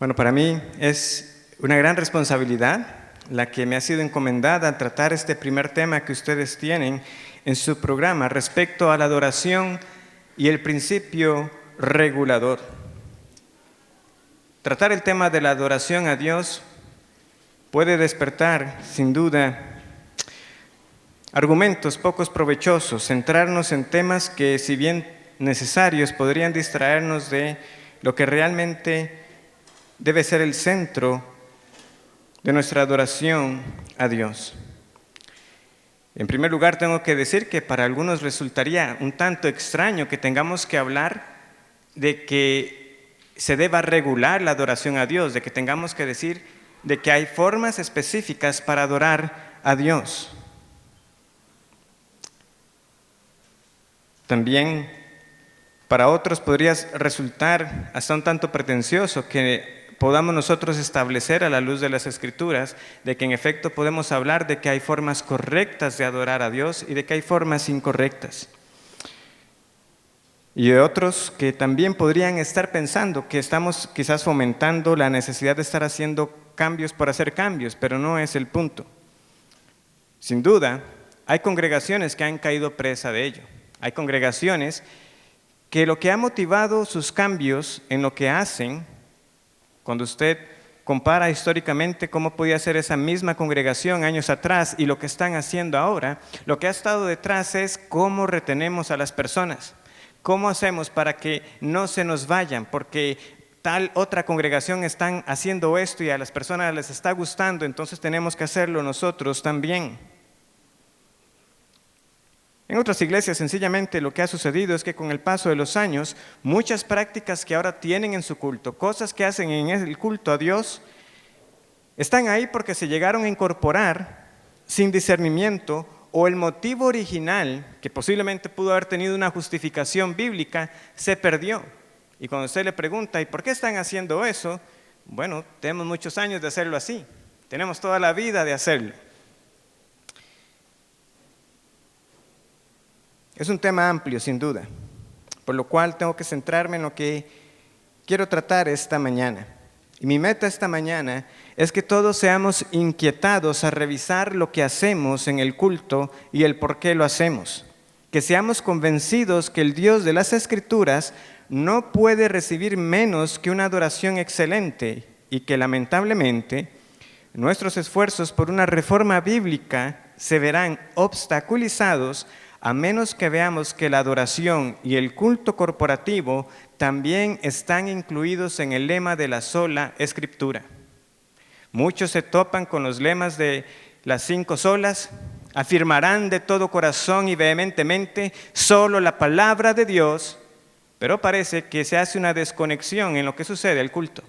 Bueno, para mí es una gran responsabilidad la que me ha sido encomendada a tratar este primer tema que ustedes tienen en su programa respecto a la adoración y el principio regulador. Tratar el tema de la adoración a Dios puede despertar, sin duda, argumentos pocos provechosos, centrarnos en temas que, si bien necesarios, podrían distraernos de lo que realmente debe ser el centro de nuestra adoración a Dios. En primer lugar, tengo que decir que para algunos resultaría un tanto extraño que tengamos que hablar de que se deba regular la adoración a Dios, de que tengamos que decir de que hay formas específicas para adorar a Dios. También para otros podría resultar hasta un tanto pretencioso que podamos nosotros establecer a la luz de las Escrituras de que en efecto podemos hablar de que hay formas correctas de adorar a Dios y de que hay formas incorrectas. Y de otros que también podrían estar pensando que estamos quizás fomentando la necesidad de estar haciendo cambios por hacer cambios, pero no es el punto. Sin duda, hay congregaciones que han caído presa de ello. Hay congregaciones que lo que ha motivado sus cambios en lo que hacen, cuando usted compara históricamente cómo podía ser esa misma congregación años atrás y lo que están haciendo ahora, lo que ha estado detrás es cómo retenemos a las personas, cómo hacemos para que no se nos vayan, porque tal otra congregación están haciendo esto y a las personas les está gustando, entonces tenemos que hacerlo nosotros también. En otras iglesias, sencillamente, lo que ha sucedido es que con el paso de los años, muchas prácticas que ahora tienen en su culto, cosas que hacen en el culto a Dios, están ahí porque se llegaron a incorporar sin discernimiento o el motivo original, que posiblemente pudo haber tenido una justificación bíblica, se perdió. Y cuando usted le pregunta, ¿y por qué están haciendo eso? Bueno, tenemos muchos años de hacerlo así, tenemos toda la vida de hacerlo. Es un tema amplio, sin duda, por lo cual tengo que centrarme en lo que quiero tratar esta mañana. Y mi meta esta mañana es que todos seamos inquietados a revisar lo que hacemos en el culto y el por qué lo hacemos. Que seamos convencidos que el Dios de las Escrituras no puede recibir menos que una adoración excelente y que lamentablemente nuestros esfuerzos por una reforma bíblica se verán obstaculizados a menos que veamos que la adoración y el culto corporativo también están incluidos en el lema de la sola Escritura. Muchos se topan con los lemas de las 5 solas, afirmarán de todo corazón y vehementemente solo la palabra de Dios, pero parece que se hace una desconexión en lo que sucede al culto.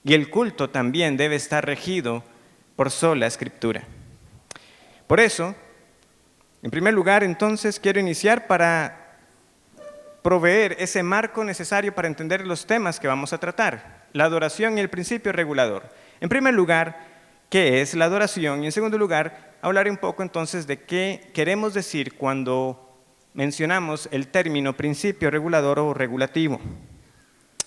Y el culto también debe estar regido por sola Escritura. Por eso, en primer lugar, entonces, quiero iniciar para proveer ese marco necesario para entender los temas que vamos a tratar, la adoración y el principio regulador. En primer lugar, ¿qué es la adoración? Y en segundo lugar, hablaré un poco entonces de qué queremos decir cuando mencionamos el término principio regulador o regulativo.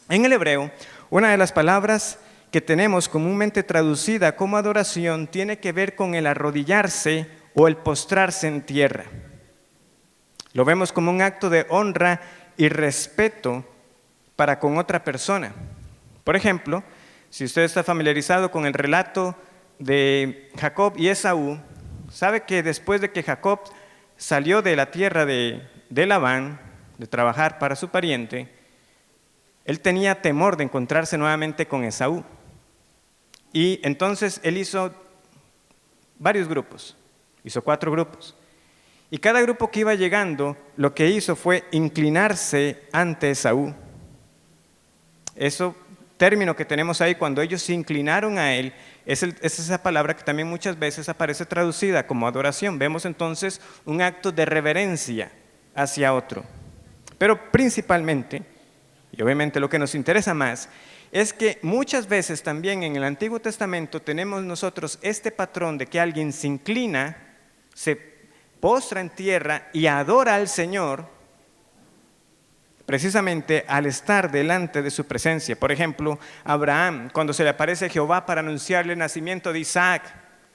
En el hebreo, una de las palabras que tenemos comúnmente traducida como adoración tiene que ver con el arrodillarse o el postrarse en tierra. Lo vemos como un acto de honra y respeto para con otra persona. Por ejemplo, si usted está familiarizado con el relato de Jacob y Esaú, sabe que después de que Jacob salió de la tierra de Labán, de trabajar para su pariente, él tenía temor de encontrarse nuevamente con Esaú. Y entonces él hizo varios grupos. Hizo 4 grupos. Y cada grupo que iba llegando, lo que hizo fue inclinarse ante Esaú. Eso, término que tenemos ahí, cuando ellos se inclinaron a él, es esa palabra que también muchas veces aparece traducida como adoración. Vemos entonces un acto de reverencia hacia otro. Pero principalmente, y obviamente lo que nos interesa más, es que muchas veces también en el Antiguo Testamento tenemos nosotros este patrón de que alguien se inclina, se postra en tierra y adora al Señor, precisamente al estar delante de su presencia. Por ejemplo, Abraham, cuando se le aparece Jehová para anunciarle el nacimiento de Isaac,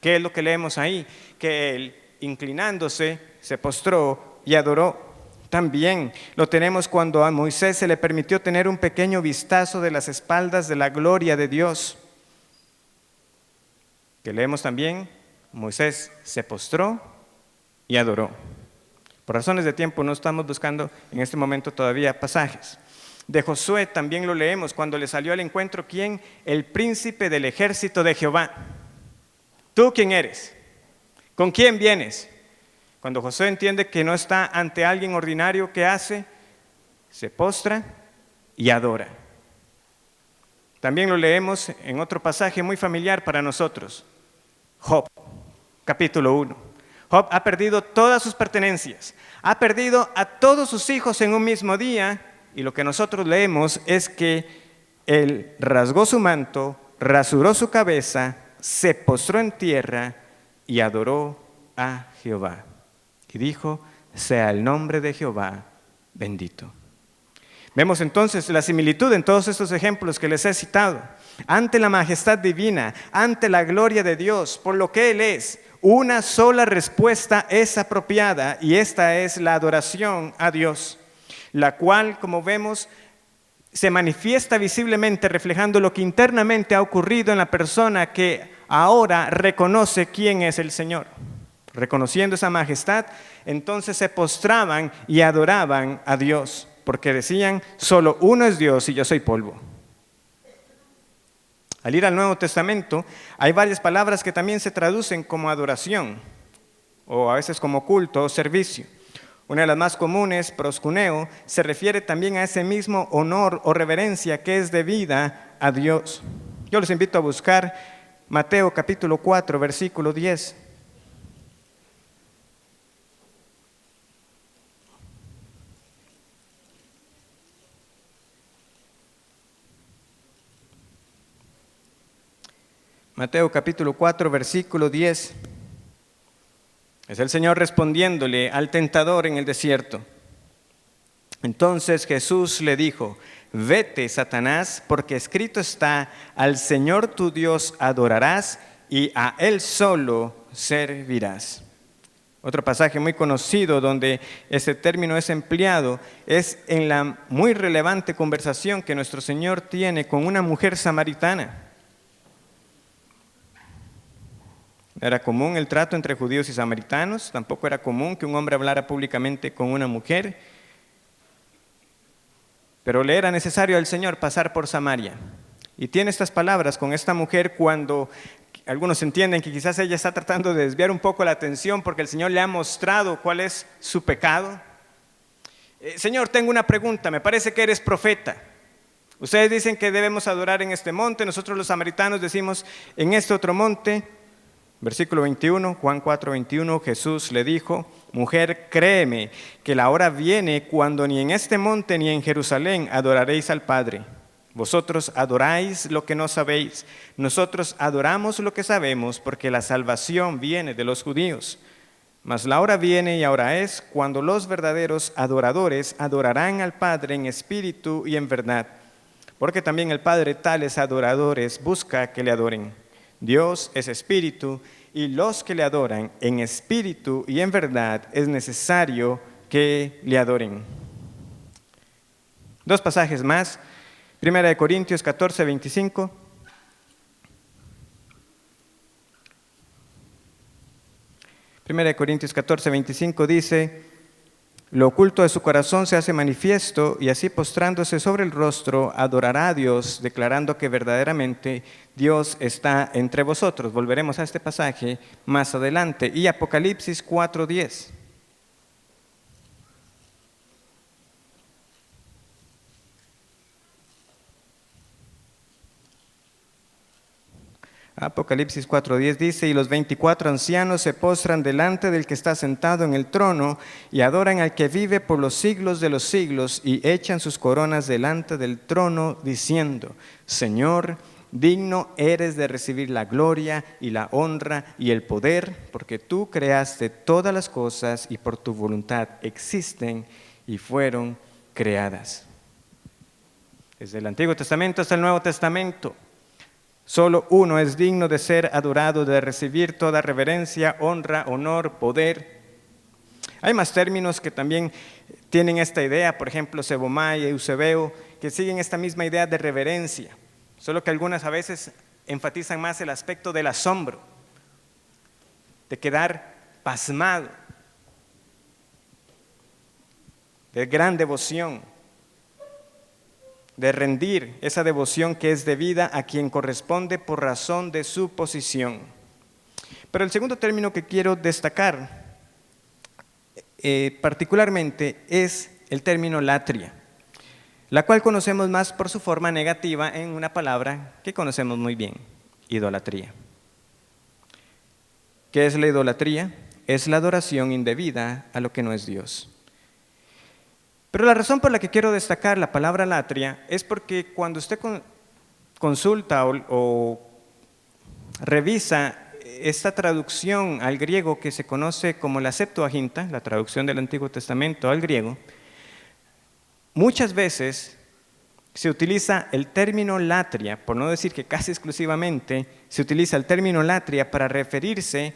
¿qué es lo que leemos ahí? Que él, inclinándose, se postró y adoró. También lo tenemos cuando a Moisés se le permitió tener un pequeño vistazo de las espaldas de la gloria de Dios. Que leemos también, Moisés se postró y adoró. Por razones de tiempo no estamos buscando en este momento todavía pasajes. De Josué también lo leemos cuando le salió al encuentro, ¿quién? El príncipe del ejército de Jehová. ¿Tú quién eres? ¿Con quién vienes? Cuando Josué entiende que no está ante alguien ordinario, ¿qué hace? Se postra y adora. También lo leemos en otro pasaje muy familiar para nosotros. Job, capítulo 1. Job ha perdido todas sus pertenencias, ha perdido a todos sus hijos en un mismo día, y lo que nosotros leemos es que él rasgó su manto, rasuró su cabeza, se postró en tierra y adoró a Jehová. Y dijo, sea el nombre de Jehová bendito. Vemos entonces la similitud en todos estos ejemplos que les he citado. Ante la majestad divina, ante la gloria de Dios, por lo que Él es, una sola respuesta es apropiada, y esta es la adoración a Dios, la cual, como vemos, se manifiesta visiblemente reflejando lo que internamente ha ocurrido en la persona que ahora reconoce quién es el Señor. Reconociendo esa majestad, entonces se postraban y adoraban a Dios, porque decían, solo uno es Dios y yo soy polvo. Al ir al Nuevo Testamento, hay varias palabras que también se traducen como adoración, o a veces como culto o servicio. Una de las más comunes, proskuneo, se refiere también a ese mismo honor o reverencia que es debida a Dios. Yo los invito a buscar Mateo capítulo 4, versículo 10. Mateo capítulo 4, versículo 10. Es el Señor respondiéndole al tentador en el desierto. Entonces Jesús le dijo, vete, Satanás, porque escrito está, al Señor tu Dios adorarás y a Él solo servirás. Otro pasaje muy conocido donde este término es empleado es en la muy relevante conversación que nuestro Señor tiene con una mujer samaritana. Era común el trato entre judíos y samaritanos, tampoco era común que un hombre hablara públicamente con una mujer, pero le era necesario al Señor pasar por Samaria. Y tiene estas palabras con esta mujer cuando algunos entienden que quizás ella está tratando de desviar un poco la atención porque el Señor le ha mostrado cuál es su pecado. Señor, tengo una pregunta, me parece que eres profeta. Ustedes dicen que debemos adorar en este monte, nosotros los samaritanos decimos en este otro monte. Versículo 21, Juan 4, 21, Jesús le dijo, mujer, créeme que la hora viene cuando ni en este monte ni en Jerusalén adoraréis al Padre. Vosotros adoráis lo que no sabéis, nosotros adoramos lo que sabemos, porque la salvación viene de los judíos. Mas la hora viene y ahora es cuando los verdaderos adoradores adorarán al Padre en espíritu y en verdad, porque también el Padre tales adoradores busca que le adoren. Dios es espíritu, y los que le adoran en espíritu y en verdad es necesario que le adoren. Dos pasajes más. Primera de Corintios 14, 25. Primera de Corintios 14, 25 dice, lo oculto de su corazón se hace manifiesto, y así postrándose sobre el rostro adorará a Dios, declarando que verdaderamente Dios está entre vosotros. Volveremos a este pasaje más adelante. Y Apocalipsis 4, 10. Apocalipsis 4:10 dice, y los 24 ancianos se postran delante del que está sentado en el trono y adoran al que vive por los siglos de los siglos y echan sus coronas delante del trono diciendo, Señor, digno eres de recibir la gloria y la honra y el poder, porque tú creaste todas las cosas y por tu voluntad existen y fueron creadas. Desde el Antiguo Testamento hasta el Nuevo Testamento. Solo uno es digno de ser adorado, de recibir toda reverencia, honra, honor, poder. Hay más términos que también tienen esta idea, por ejemplo, Sebomai y Eusebeo, que siguen esta misma idea de reverencia, solo que algunas a veces enfatizan más el aspecto del asombro, de quedar pasmado, de gran devoción, de rendir esa devoción que es debida a quien corresponde por razón de su posición. Pero el segundo término que quiero destacar particularmente es el término latria, la cual conocemos más por su forma negativa en una palabra que conocemos muy bien, idolatría. ¿Qué es la idolatría? Es la adoración indebida a lo que no es Dios. Pero la razón por la que quiero destacar la palabra latria es porque cuando usted consulta o revisa esta traducción al griego que se conoce como la Septuaginta, la traducción del Antiguo Testamento al griego, muchas veces se utiliza el término latria, por no decir que casi exclusivamente, se utiliza el término latria para referirse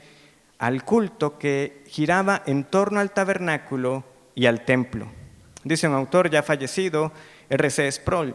al culto que giraba en torno al tabernáculo y al templo. Dice un autor ya fallecido, R.C. Sproul.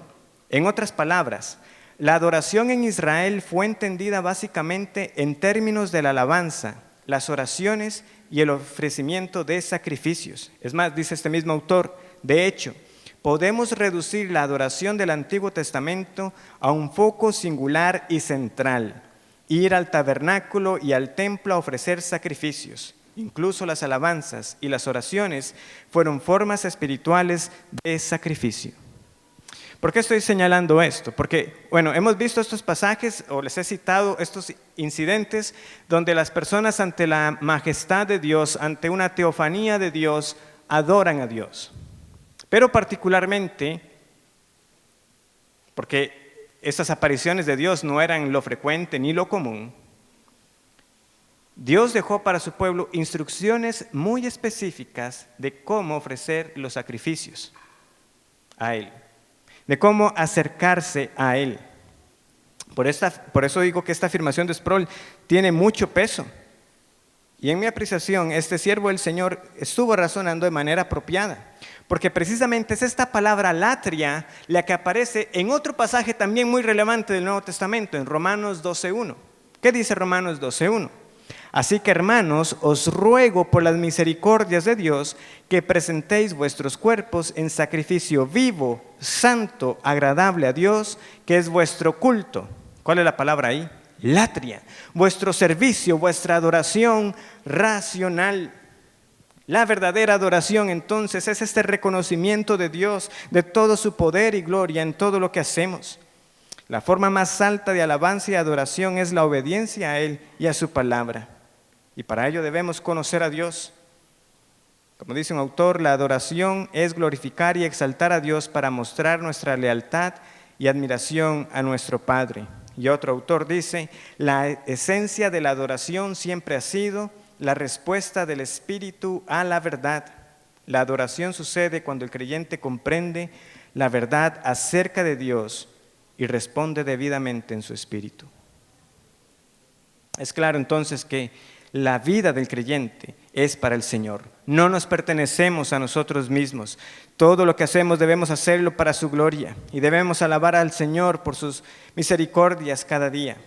En otras palabras, la adoración en Israel fue entendida básicamente en términos de la alabanza, las oraciones y el ofrecimiento de sacrificios. Es más, dice este mismo autor, de hecho, podemos reducir la adoración del Antiguo Testamento a un foco singular y central: ir al tabernáculo y al templo a ofrecer sacrificios. Incluso las alabanzas y las oraciones fueron formas espirituales de sacrificio. ¿Por qué estoy señalando esto? Porque, hemos visto estos pasajes, o les he citado estos incidentes, donde las personas ante la majestad de Dios, ante una teofanía de Dios, adoran a Dios. Pero particularmente, porque estas apariciones de Dios no eran lo frecuente ni lo común, Dios dejó para su pueblo instrucciones muy específicas de cómo ofrecer los sacrificios a Él, de cómo acercarse a Él. Por eso digo que esta afirmación de Sproul tiene mucho peso. Y en mi apreciación, este siervo del Señor estuvo razonando de manera apropiada, porque precisamente es esta palabra latria la que aparece en otro pasaje también muy relevante del Nuevo Testamento, en Romanos 12:1. ¿Qué dice Romanos 12:1? Así que, hermanos, os ruego por las misericordias de Dios que presentéis vuestros cuerpos en sacrificio vivo, santo, agradable a Dios, que es vuestro culto. ¿Cuál es la palabra ahí? Latria. Vuestro servicio, vuestra adoración racional. La verdadera adoración, entonces, es este reconocimiento de Dios, de todo su poder y gloria en todo lo que hacemos. La forma más alta de alabanza y adoración es la obediencia a Él y a su palabra. Y para ello debemos conocer a Dios. Como dice un autor, la adoración es glorificar y exaltar a Dios para mostrar nuestra lealtad y admiración a nuestro Padre. Y otro autor dice, la esencia de la adoración siempre ha sido la respuesta del Espíritu a la verdad. La adoración sucede cuando el creyente comprende la verdad acerca de Dios y responde debidamente en su espíritu. Es claro entonces que la vida del creyente es para el Señor. No nos pertenecemos a nosotros mismos. Todo lo que hacemos debemos hacerlo para su gloria y debemos alabar al Señor por sus misericordias cada día.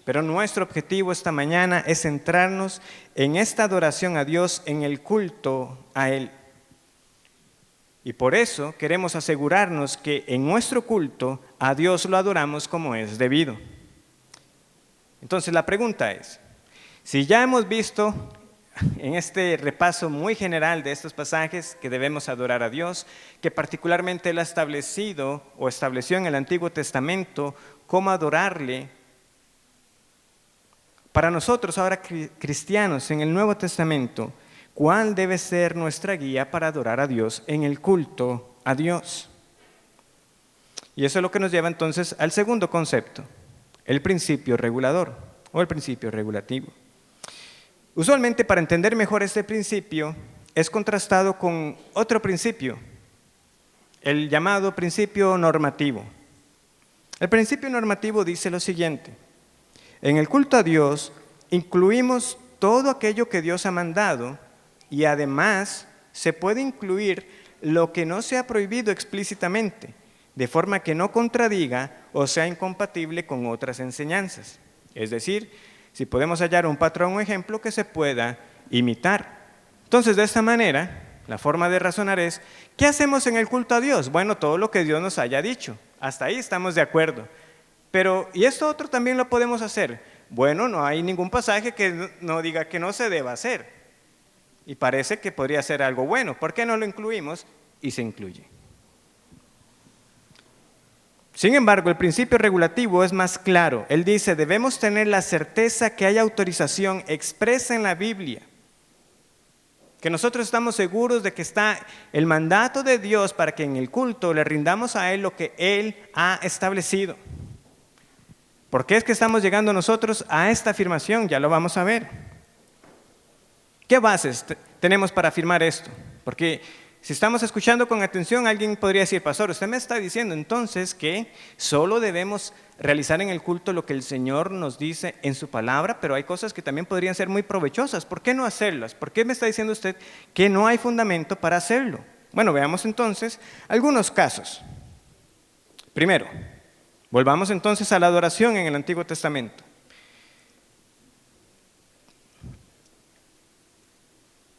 Pero nuestro objetivo esta mañana es centrarnos en esta adoración a Dios, en el culto a Él. Y por eso queremos asegurarnos que en nuestro culto a Dios lo adoramos como es debido. Entonces la pregunta es, si ya hemos visto en este repaso muy general de estos pasajes que debemos adorar a Dios, que particularmente Él ha establecido o estableció en el Antiguo Testamento cómo adorarle, para nosotros ahora cristianos en el Nuevo Testamento, ¿cuál debe ser nuestra guía para adorar a Dios en el culto a Dios? Y eso es lo que nos lleva entonces al segundo concepto, el principio regulador o el principio regulativo. Usualmente, para entender mejor este principio, es contrastado con otro principio, el llamado principio normativo. El principio normativo dice lo siguiente: en el culto a Dios incluimos todo aquello que Dios ha mandado y además se puede incluir lo que no se ha prohibido explícitamente, de forma que no contradiga o sea incompatible con otras enseñanzas. Es decir, si podemos hallar un patrón o ejemplo que se pueda imitar. Entonces, de esta manera, la forma de razonar es, ¿qué hacemos en el culto a Dios? Bueno, todo lo que Dios nos haya dicho. Hasta ahí estamos de acuerdo. Pero, ¿y esto otro también lo podemos hacer? Bueno, no hay ningún pasaje que no diga que no se deba hacer. Y parece que podría ser algo bueno. ¿Por qué no lo incluimos? Y se incluye. Sin embargo, el principio regulativo es más claro. Él dice, debemos tener la certeza que hay autorización expresa en la Biblia. Que nosotros estamos seguros de que está el mandato de Dios para que en el culto le rindamos a Él lo que Él ha establecido. ¿Por qué es que estamos llegando nosotros a esta afirmación? Ya lo vamos a ver. ¿Qué bases tenemos para afirmar esto? Porque si estamos escuchando con atención, alguien podría decir, pastor, usted me está diciendo entonces que solo debemos realizar en el culto lo que el Señor nos dice en su palabra, pero hay cosas que también podrían ser muy provechosas. ¿Por qué no hacerlas? ¿Por qué me está diciendo usted que no hay fundamento para hacerlo? Bueno, veamos entonces algunos casos. Primero, volvamos entonces a la adoración en el Antiguo Testamento.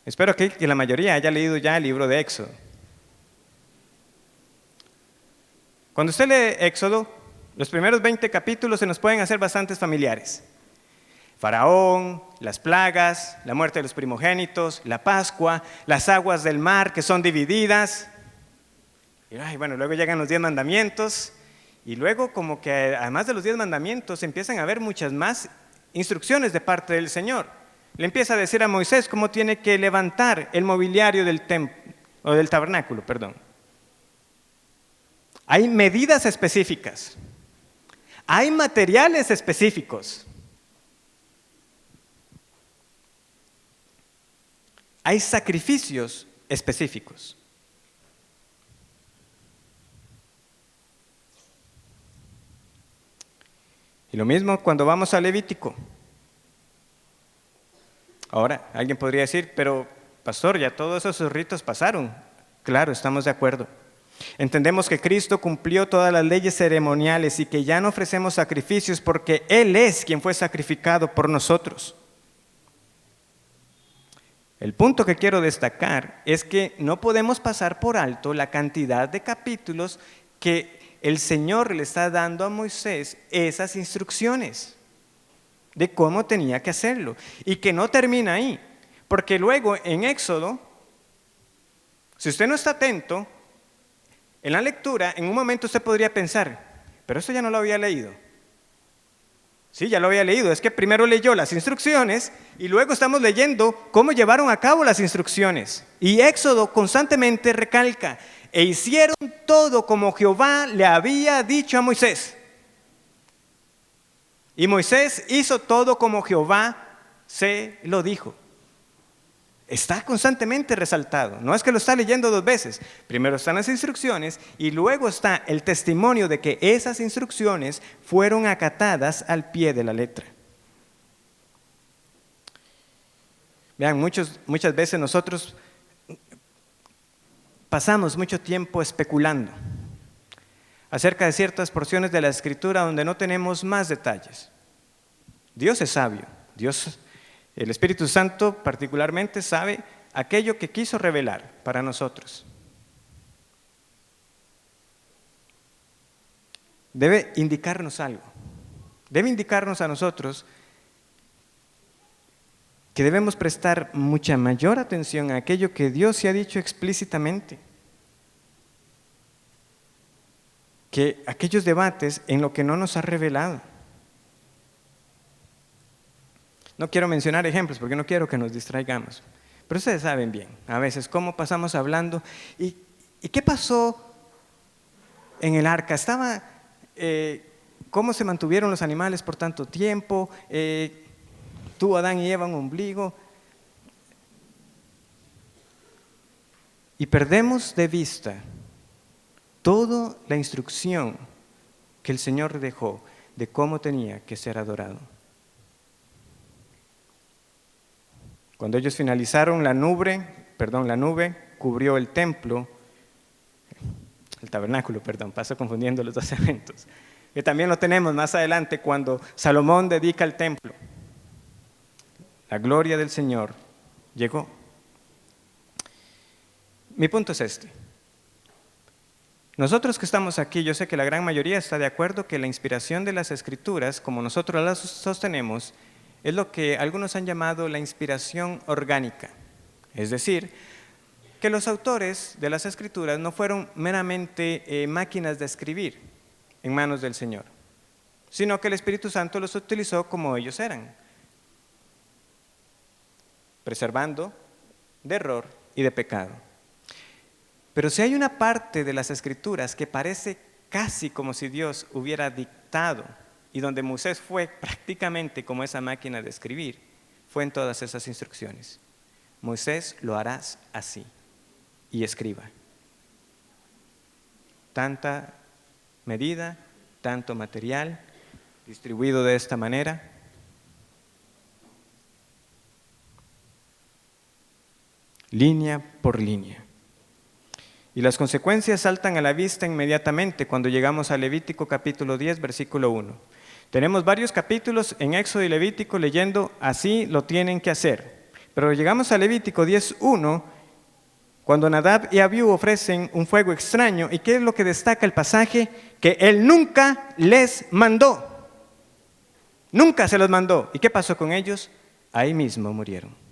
Espero que la mayoría haya leído ya el libro de Éxodo. Cuando usted lee Éxodo, los primeros 20 capítulos se nos pueden hacer bastante familiares. Faraón, las plagas, la muerte de los primogénitos, la Pascua, las aguas del mar que son divididas. Y bueno, luego llegan los 10 mandamientos y luego como que además de los 10 mandamientos empiezan a haber muchas más instrucciones de parte del Señor. Le empieza a decir a Moisés cómo tiene que levantar el mobiliario del templo, o del tabernáculo, perdón. Hay medidas específicas. Hay materiales específicos. Hay sacrificios específicos. Y lo mismo cuando vamos a Levítico. Ahora, alguien podría decir, pero pastor, ya todos esos ritos pasaron. Claro, estamos de acuerdo. Entendemos que Cristo cumplió todas las leyes ceremoniales y que ya no ofrecemos sacrificios porque Él es quien fue sacrificado por nosotros. El punto que quiero destacar es que no podemos pasar por alto la cantidad de capítulos que el Señor le está dando a Moisés esas instrucciones de cómo tenía que hacerlo, y que no termina ahí, porque luego en Éxodo, si usted no está atento, en la lectura, en un momento usted podría pensar, pero esto ya no lo había leído. Sí, ya lo había leído, es que primero leyó las instrucciones y luego estamos leyendo cómo llevaron a cabo las instrucciones. Y Éxodo constantemente recalca, e hicieron todo como Jehová le había dicho a Moisés. Y Moisés hizo todo como Jehová se lo dijo. Está constantemente resaltado. No es que lo está leyendo dos veces. Primero están las instrucciones y luego está el testimonio de que esas instrucciones fueron acatadas al pie de la letra. Vean, muchas veces nosotros pasamos mucho tiempo especulando acerca de ciertas porciones de la Escritura donde no tenemos más detalles. Dios es sabio, el Espíritu Santo particularmente sabe aquello que quiso revelar para nosotros. Debe indicarnos algo, debe indicarnos a nosotros que debemos prestar mucha mayor atención a aquello que Dios se ha dicho explícitamente, que aquellos debates en lo que no nos ha revelado. No quiero mencionar ejemplos porque no quiero que nos distraigamos, pero ustedes saben bien, a veces cómo pasamos hablando y qué pasó en el arca, cómo se mantuvieron los animales por tanto tiempo, tuvo Adán y Eva un ombligo, y perdemos de vista toda la instrucción que el Señor dejó de cómo tenía que ser adorado. Cuando ellos finalizaron, la nube cubrió el templo, el tabernáculo, paso confundiendo los dos eventos, que también lo tenemos más adelante cuando Salomón dedica el templo. La gloria del Señor llegó. Mi punto es este. Nosotros que estamos aquí, yo sé que la gran mayoría está de acuerdo que la inspiración de las Escrituras, como nosotros las sostenemos, es lo que algunos han llamado la inspiración orgánica. Es decir, que los autores de las Escrituras no fueron meramente máquinas de escribir en manos del Señor, sino que el Espíritu Santo los utilizó como ellos eran, preservando de error y de pecado. Pero si hay una parte de las Escrituras que parece casi como si Dios hubiera dictado y donde Moisés fue prácticamente como esa máquina de escribir, fue en todas esas instrucciones. Moisés, lo harás así y escriba. Tanta medida, tanto material, distribuido de esta manera. Línea por línea. Y las consecuencias saltan a la vista inmediatamente cuando llegamos a Levítico capítulo 10, versículo 1. Tenemos varios capítulos en Éxodo y Levítico leyendo así lo tienen que hacer. Pero llegamos a Levítico 10:1, cuando Nadab y Abiú ofrecen un fuego extraño. ¿Y qué es lo que destaca el pasaje? Que él nunca les mandó. Nunca se los mandó. ¿Y qué pasó con ellos? Ahí mismo murieron.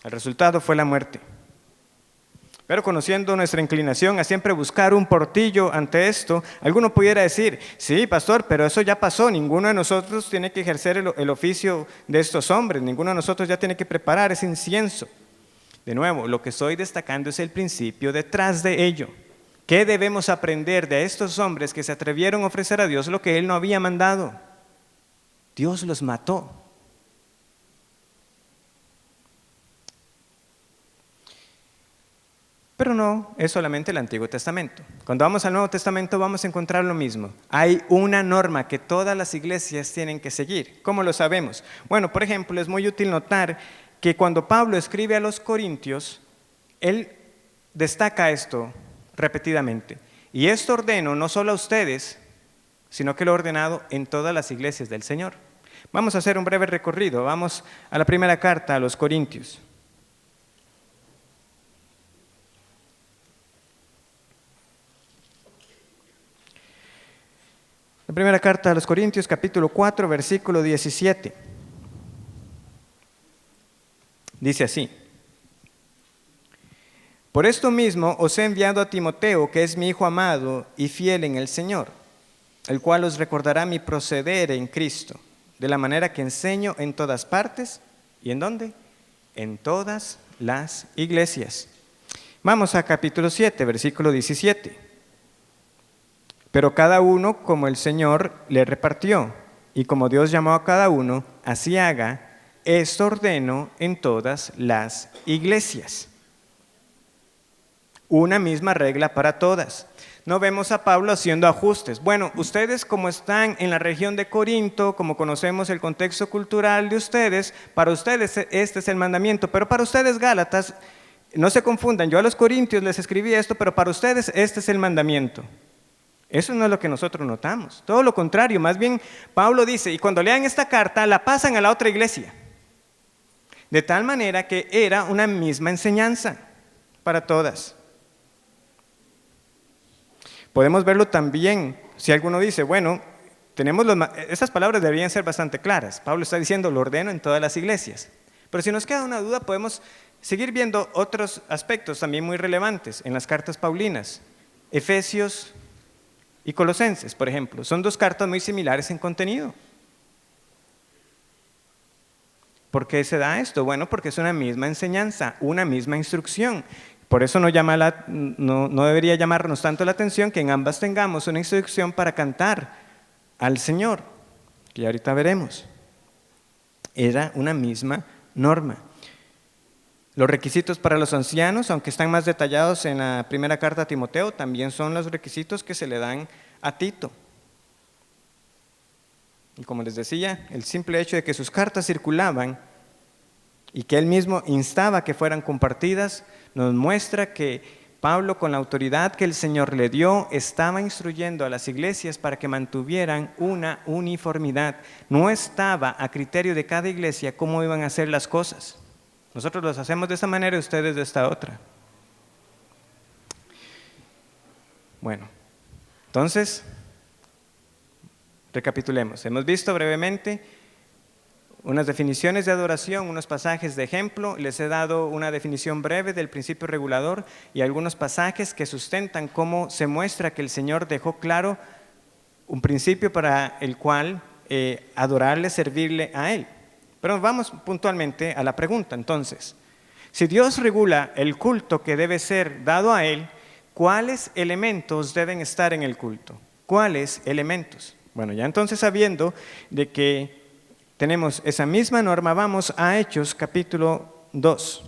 El resultado fue la muerte. Pero conociendo nuestra inclinación a siempre buscar un portillo ante esto, alguno pudiera decir, sí, pastor, pero eso ya pasó, ninguno de nosotros tiene que ejercer el oficio de estos hombres, ninguno de nosotros ya tiene que preparar ese incienso. De nuevo, lo que estoy destacando es el principio detrás de ello. ¿Qué debemos aprender de estos hombres que se atrevieron a ofrecer a Dios lo que Él no había mandado? Dios los mató. Pero no es solamente el Antiguo Testamento. Cuando vamos al Nuevo Testamento vamos a encontrar lo mismo. Hay una norma que todas las iglesias tienen que seguir. ¿Cómo lo sabemos? Bueno, por ejemplo, es muy útil notar que cuando Pablo escribe a los Corintios, él destaca esto repetidamente. Y esto ordeno no solo a ustedes, sino que lo he ordenado en todas las iglesias del Señor. Vamos a hacer un breve recorrido. Vamos a la primera carta a los Corintios. La primera carta a los Corintios, capítulo 4, versículo 17. Dice así: por esto mismo os he enviado a Timoteo, que es mi hijo amado y fiel en el Señor, el cual os recordará mi proceder en Cristo, de la manera que enseño en todas partes. ¿Y en dónde? En todas las iglesias. Vamos a capítulo 7, versículo 17. Pero cada uno como el Señor le repartió, y como Dios llamó a cada uno, así haga. Esto ordeno en todas las iglesias. Una misma regla para todas. No vemos a Pablo haciendo ajustes. Bueno, ustedes como están en la región de Corinto, como conocemos el contexto cultural de ustedes, para ustedes este es el mandamiento, pero para ustedes Gálatas, no se confundan, yo a los corintios les escribí esto, pero para ustedes este es el mandamiento. Eso no es lo que nosotros notamos, todo lo contrario, más bien Pablo dice, y cuando lean esta carta la pasan a la otra iglesia, de tal manera que era una misma enseñanza para todas. Podemos verlo también, si alguno dice, bueno, estas palabras deberían ser bastante claras, Pablo está diciendo, lo ordeno en todas las iglesias, pero si nos queda una duda podemos seguir viendo otros aspectos también muy relevantes en las cartas paulinas. Efesios y Colosenses, por ejemplo, son dos cartas muy similares en contenido. ¿Por qué se da esto? Bueno, porque es una misma enseñanza, una misma instrucción. Por eso no debería llamarnos tanto la atención que en ambas tengamos una instrucción para cantar al Señor, que ahorita veremos. Era una misma norma. Los requisitos para los ancianos, aunque están más detallados en la primera carta a Timoteo, también son los requisitos que se le dan a Tito. Y como les decía, el simple hecho de que sus cartas circulaban y que él mismo instaba que fueran compartidas, nos muestra que Pablo, con la autoridad que el Señor le dio, estaba instruyendo a las iglesias para que mantuvieran una uniformidad. No estaba a criterio de cada iglesia cómo iban a hacer las cosas. Nosotros los hacemos de esta manera y ustedes de esta otra. Bueno, entonces, recapitulemos. Hemos visto brevemente unas definiciones de adoración, unos pasajes de ejemplo. Les he dado una definición breve del principio regulador y algunos pasajes que sustentan cómo se muestra que el Señor dejó claro un principio para el cual adorarle, servirle a Él. Pero vamos puntualmente a la pregunta. Entonces, si Dios regula el culto que debe ser dado a Él, ¿cuáles elementos deben estar en el culto? ¿Cuáles elementos? Bueno, ya entonces sabiendo de que tenemos esa misma norma, vamos a Hechos capítulo 2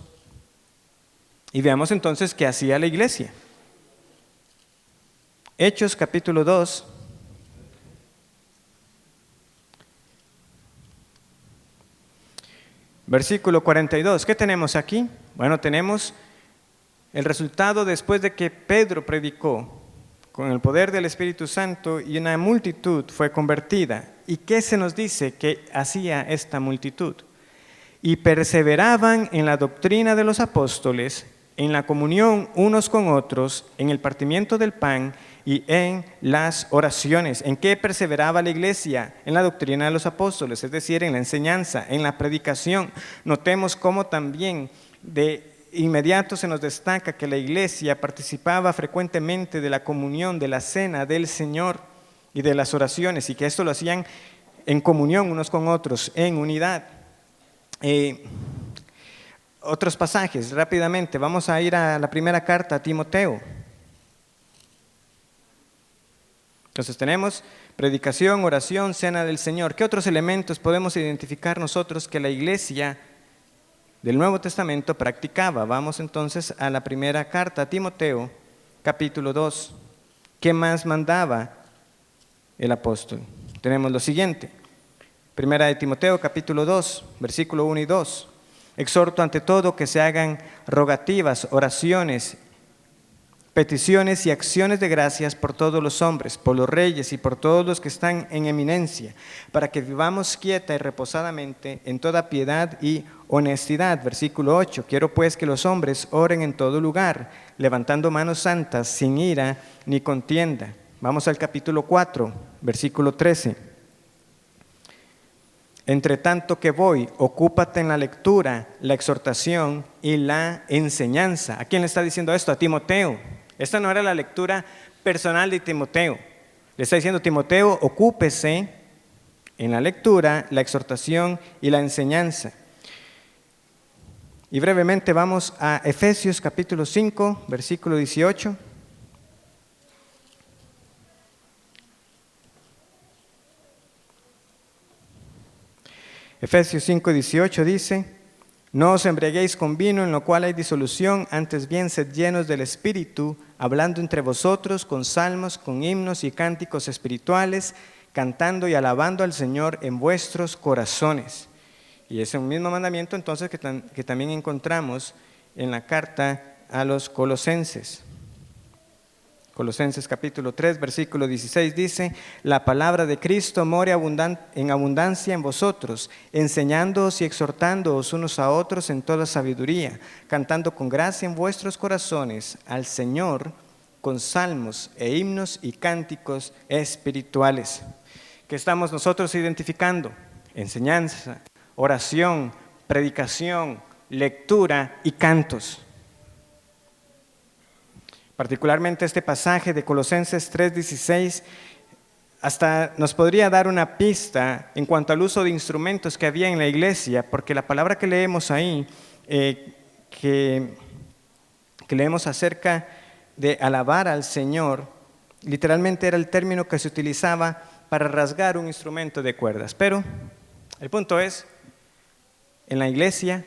y veamos entonces qué hacía la iglesia. Hechos capítulo 2, versículo 42. ¿Qué tenemos aquí? Bueno, tenemos el resultado después de que Pedro predicó con el poder del Espíritu Santo y una multitud fue convertida. ¿Y qué se nos dice que hacía esta multitud? Y perseveraban en la doctrina de los apóstoles, en la comunión unos con otros, en el partimiento del pan y en las oraciones. ¿En qué perseveraba la iglesia? En la doctrina de los apóstoles, es decir, en la enseñanza, en la predicación. Notemos cómo también de inmediato se nos destaca que la iglesia participaba frecuentemente de la comunión, de la cena del Señor y de las oraciones, y que esto lo hacían en comunión unos con otros, en unidad. Otros pasajes, rápidamente, vamos a ir a la primera carta a Timoteo. Entonces tenemos predicación, oración, cena del Señor. ¿Qué otros elementos podemos identificar nosotros que la iglesia del Nuevo Testamento practicaba? Vamos entonces a la primera carta a Timoteo, capítulo 2. ¿Qué más mandaba el apóstol? Tenemos lo siguiente. Primera de Timoteo, capítulo 2, versículo 1 y 2. Exhorto ante todo que se hagan rogativas, oraciones, peticiones y acciones de gracias por todos los hombres, por los reyes y por todos los que están en eminencia, para que vivamos quieta y reposadamente en toda piedad y honestidad. Versículo 8. Quiero pues que los hombres oren en todo lugar, levantando manos santas, sin ira ni contienda. Vamos al capítulo 4, versículo 13. Entre tanto que voy, ocúpate en la lectura, la exhortación y la enseñanza. ¿A quién le está diciendo esto? A Timoteo. Esta no era la lectura personal de Timoteo. Le está diciendo Timoteo, ocúpese en la lectura, la exhortación y la enseñanza. Y brevemente vamos a Efesios capítulo 5, versículo 18. Efesios 5:18 dice: no os embriaguéis con vino, en lo cual hay disolución, antes bien sed llenos del Espíritu, hablando entre vosotros con salmos, con himnos y cánticos espirituales, cantando y alabando al Señor en vuestros corazones. Y es un mismo mandamiento entonces que también encontramos en la carta a los Colosenses. Colosenses capítulo 3, versículo 16 dice: la palabra de Cristo more en abundancia en vosotros, enseñándoos y exhortándoos unos a otros en toda sabiduría, cantando con gracia en vuestros corazones al Señor con salmos e himnos y cánticos espirituales. ¿Qué estamos nosotros identificando? Enseñanza, oración, predicación, lectura y cantos. Particularmente este pasaje de Colosenses 3:16 hasta nos podría dar una pista en cuanto al uso de instrumentos que había en la iglesia, porque la palabra que leemos ahí, que leemos acerca de alabar al Señor, literalmente era el término que se utilizaba para rasgar un instrumento de cuerdas. Pero el punto es, en la iglesia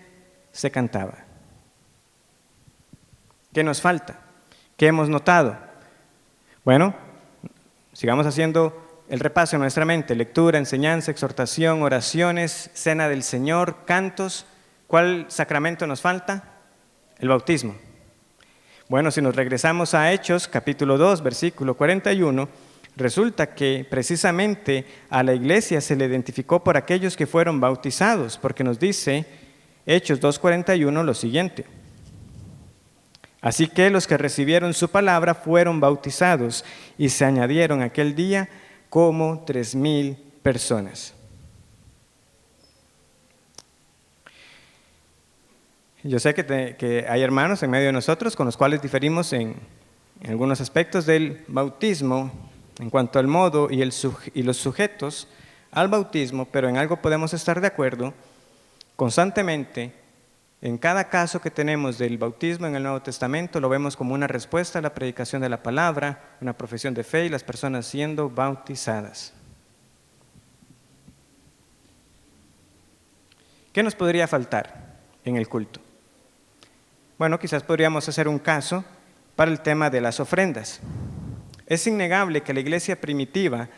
se cantaba. ¿Qué nos falta? ¿Qué hemos notado? Bueno, sigamos haciendo el repaso en nuestra mente: lectura, enseñanza, exhortación, oraciones, cena del Señor, cantos. ¿Cuál sacramento nos falta? El bautismo. Bueno, si nos regresamos a Hechos, capítulo 2, versículo 41, resulta que precisamente a la iglesia se le identificó por aquellos que fueron bautizados, porque nos dice Hechos 2:41 lo siguiente: así que los que recibieron su palabra fueron bautizados y se añadieron aquel día como 3,000 personas. Yo sé que hay hermanos en medio de nosotros con los cuales diferimos en algunos aspectos del bautismo, en cuanto al modo y los sujetos al bautismo, pero en algo podemos estar de acuerdo: constantemente, en cada caso que tenemos del bautismo en el Nuevo Testamento, lo vemos como una respuesta a la predicación de la palabra, una profesión de fe y las personas siendo bautizadas. ¿Qué nos podría faltar en el culto? Bueno, quizás podríamos hacer un caso para el tema de las ofrendas. Es innegable que la iglesia primitiva,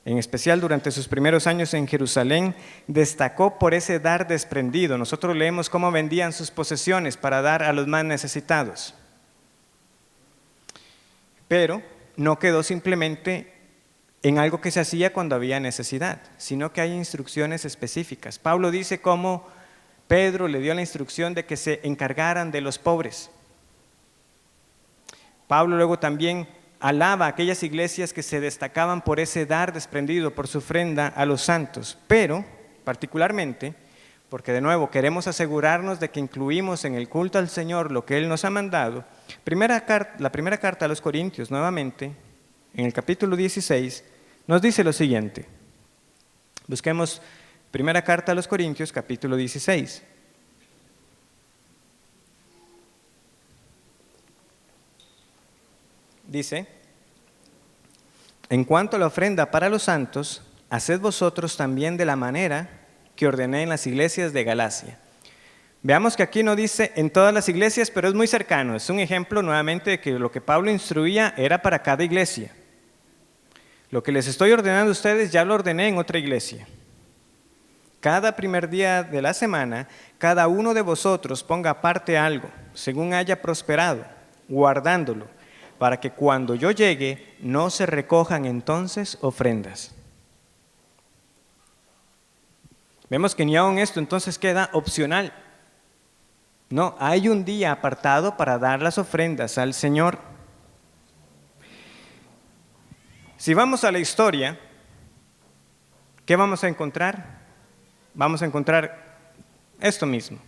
en especial durante sus primeros años en Jerusalén, destacó por ese dar desprendido. Nosotros leemos cómo vendían sus posesiones para dar a los más necesitados. Pero no quedó simplemente en algo que se hacía cuando había necesidad, sino que hay instrucciones específicas. Pablo dice cómo Pedro le dio la instrucción de que se encargaran de los pobres. Pablo luego también alaba a aquellas iglesias que se destacaban por ese dar desprendido, por su ofrenda a los santos, pero particularmente, porque de nuevo queremos asegurarnos de que incluimos en el culto al Señor lo que Él nos ha mandado, la primera carta a los Corintios, nuevamente, en el capítulo 16, nos dice lo siguiente. Busquemos primera carta a los Corintios, capítulo 16. Dice: en cuanto a la ofrenda para los santos, haced vosotros también de la manera que ordené en las iglesias de Galacia. Veamos que aquí no dice en todas las iglesias, pero es muy cercano. Es un ejemplo nuevamente de que lo que Pablo instruía era para cada iglesia. Lo que les estoy ordenando a ustedes ya lo ordené en otra iglesia. Cada primer día de la semana, cada uno de vosotros ponga aparte algo, según haya prosperado, guardándolo, para que cuando yo llegue no se recojan entonces ofrendas. Vemos que ni aun esto entonces queda opcional. No, hay un día apartado para dar las ofrendas al Señor. Si vamos a la historia, ¿qué vamos a encontrar? Vamos a encontrar esto mismo.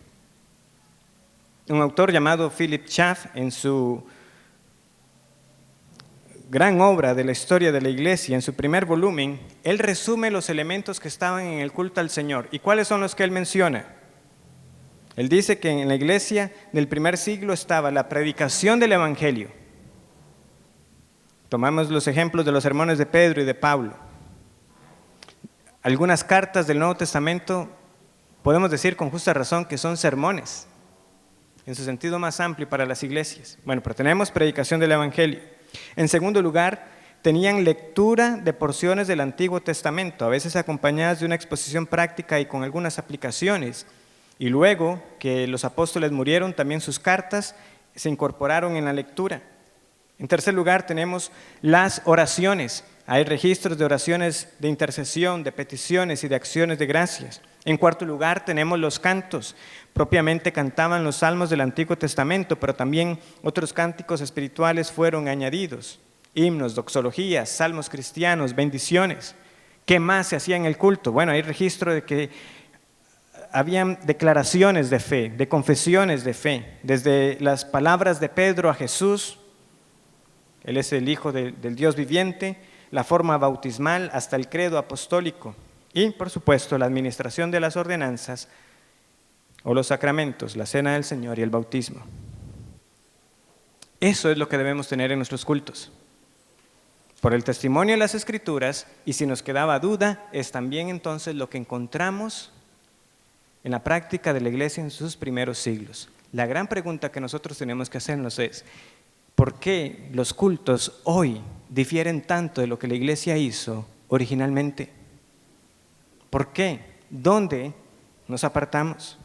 Un autor llamado Philip Schaff, en su gran obra de la historia de la iglesia, en su primer volumen, él resume los elementos que estaban en el culto al Señor. ¿Y cuáles son los que él menciona? Él dice que en la iglesia del primer siglo estaba la predicación del Evangelio. Tomamos los ejemplos de los sermones de Pedro y de Pablo. Algunas cartas del Nuevo Testamento podemos decir con justa razón que son sermones, en su sentido más amplio para las iglesias. Bueno, pero tenemos predicación del Evangelio. En segundo lugar, tenían lectura de porciones del Antiguo Testamento, a veces acompañadas de una exposición práctica y con algunas aplicaciones. Y luego que los apóstoles murieron, también sus cartas se incorporaron en la lectura. En tercer lugar, tenemos las oraciones. Hay registros de oraciones de intercesión, de peticiones y de acciones de gracias. En cuarto lugar, tenemos los cantos. Propiamente cantaban los salmos del Antiguo Testamento, pero también otros cánticos espirituales fueron añadidos. Himnos, doxologías, salmos cristianos, bendiciones. ¿Qué más se hacía en el culto? Bueno, hay registro de que habían declaraciones de fe, de confesiones de fe, desde las palabras de Pedro a Jesús, Él es el Hijo del Dios viviente, la forma bautismal hasta el credo apostólico y, por supuesto, la administración de las ordenanzas o los sacramentos, la cena del Señor y el bautismo. Eso es lo que debemos tener en nuestros cultos. Por el testimonio de las Escrituras, y si nos quedaba duda, es también entonces lo que encontramos en la práctica de la iglesia en sus primeros siglos. La gran pregunta que nosotros tenemos que hacernos es, ¿por qué los cultos hoy difieren tanto de lo que la iglesia hizo originalmente? ¿Por qué? ¿Dónde nos apartamos?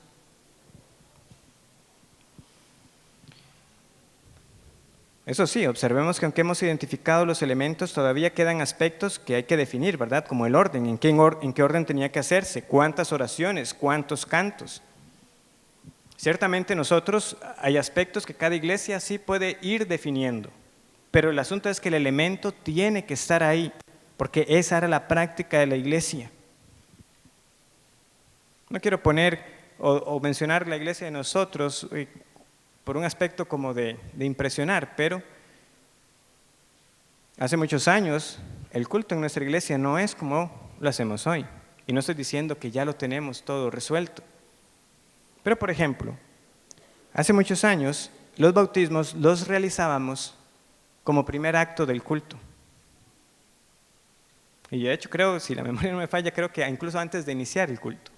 Eso sí, observemos que aunque hemos identificado los elementos, todavía quedan aspectos que hay que definir, ¿verdad? Como el orden, en qué orden tenía que hacerse, cuántas oraciones, cuántos cantos. Ciertamente nosotros hay aspectos que cada iglesia sí puede ir definiendo, pero el asunto es que el elemento tiene que estar ahí, porque esa era la práctica de la iglesia. No quiero poner o mencionar la iglesia de nosotros por un aspecto como de impresionar, pero hace muchos años el culto en nuestra iglesia no es como lo hacemos hoy. Y no estoy diciendo que ya lo tenemos todo resuelto. Pero por ejemplo, hace muchos años los bautismos los realizábamos como primer acto del culto. Y de hecho creo, si la memoria no me falla, creo que incluso antes de iniciar el culto.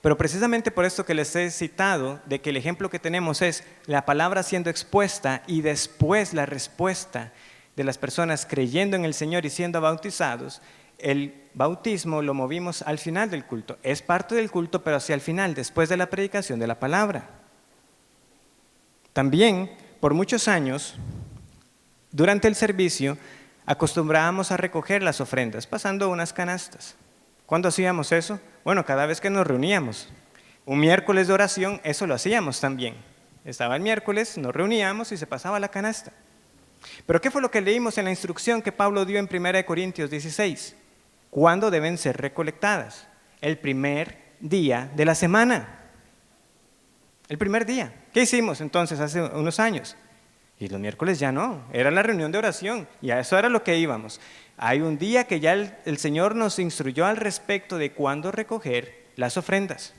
Pero precisamente por esto que les he citado, de que el ejemplo que tenemos es la palabra siendo expuesta y después la respuesta de las personas creyendo en el Señor y siendo bautizados, el bautismo lo movimos al final del culto. Es parte del culto, pero hacia el final, después de la predicación de la palabra. También, por muchos años, durante el servicio, acostumbrábamos a recoger las ofrendas, pasando unas canastas. ¿Cuándo hacíamos eso? Bueno, cada vez que nos reuníamos. Un miércoles de oración, eso lo hacíamos también. Estaba el miércoles, nos reuníamos y se pasaba la canasta. Pero ¿qué fue lo que leímos en la instrucción que Pablo dio en 1 Corintios 16? ¿Cuándo deben ser recolectadas? El primer día de la semana. El primer día. ¿Qué hicimos entonces hace unos años? Y los miércoles ya no, era la reunión de oración y a eso era lo que íbamos. Hay un día que ya el Señor nos instruyó al respecto de cuándo recoger las ofrendas.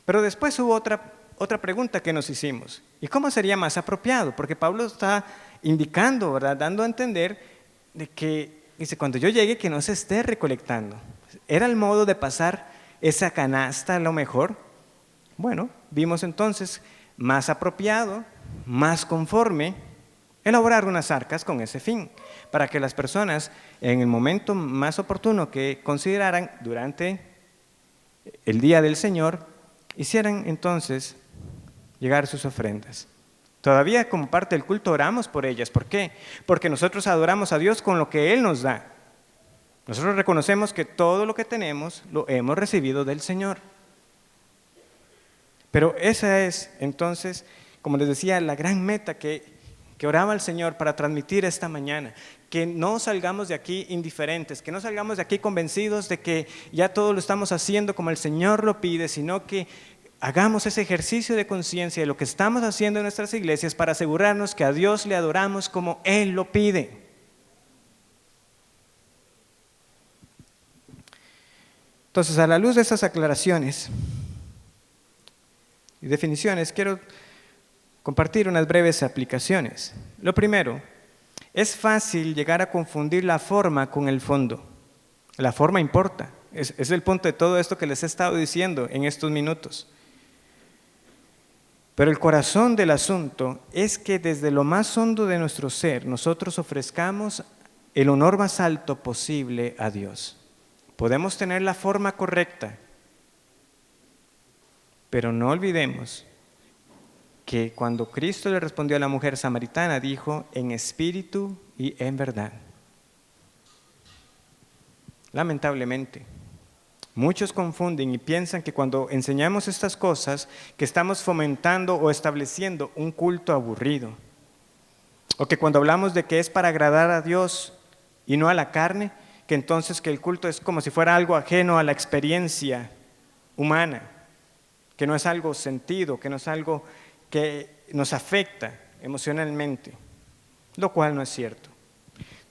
Pero después hubo otra pregunta que nos hicimos. ¿Y cómo sería más apropiado? Porque Pablo está indicando, ¿verdad? Dando a entender de que, dice, cuando yo llegue que no se esté recolectando. ¿Era el modo de pasar esa canasta a lo mejor? Bueno, vimos entonces más apropiado, más conforme, elaborar unas arcas con ese fin, para que las personas en el momento más oportuno que consideraran durante el día del Señor, hicieran entonces llegar sus ofrendas. Todavía como parte del culto oramos por ellas. ¿Por qué? Porque nosotros adoramos a Dios con lo que Él nos da. Nosotros reconocemos que todo lo que tenemos lo hemos recibido del Señor. Pero esa es entonces, como les decía, la gran meta que oraba el Señor para transmitir esta mañana, que no salgamos de aquí indiferentes, que no salgamos de aquí convencidos de que ya todo lo estamos haciendo como el Señor lo pide, sino que hagamos ese ejercicio de conciencia de lo que estamos haciendo en nuestras iglesias para asegurarnos que a Dios le adoramos como Él lo pide. Entonces, a la luz de estas aclaraciones y definiciones, quiero compartir unas breves aplicaciones. Lo primero, es fácil llegar a confundir la forma con el fondo. La forma importa, es el punto de todo esto que les he estado diciendo en estos minutos. Pero el corazón del asunto es que desde lo más hondo de nuestro ser, nosotros ofrezcamos el honor más alto posible a Dios. Podemos tener la forma correcta, pero no olvidemos que cuando Cristo le respondió a la mujer samaritana, dijo, en espíritu y en verdad. Lamentablemente, muchos confunden y piensan que cuando enseñamos estas cosas, que estamos fomentando o estableciendo un culto aburrido. O que cuando hablamos de que es para agradar a Dios y no a la carne, que entonces que el culto es como si fuera algo ajeno a la experiencia humana, que no es algo sentido, que no es algo que nos afecta emocionalmente, lo cual no es cierto.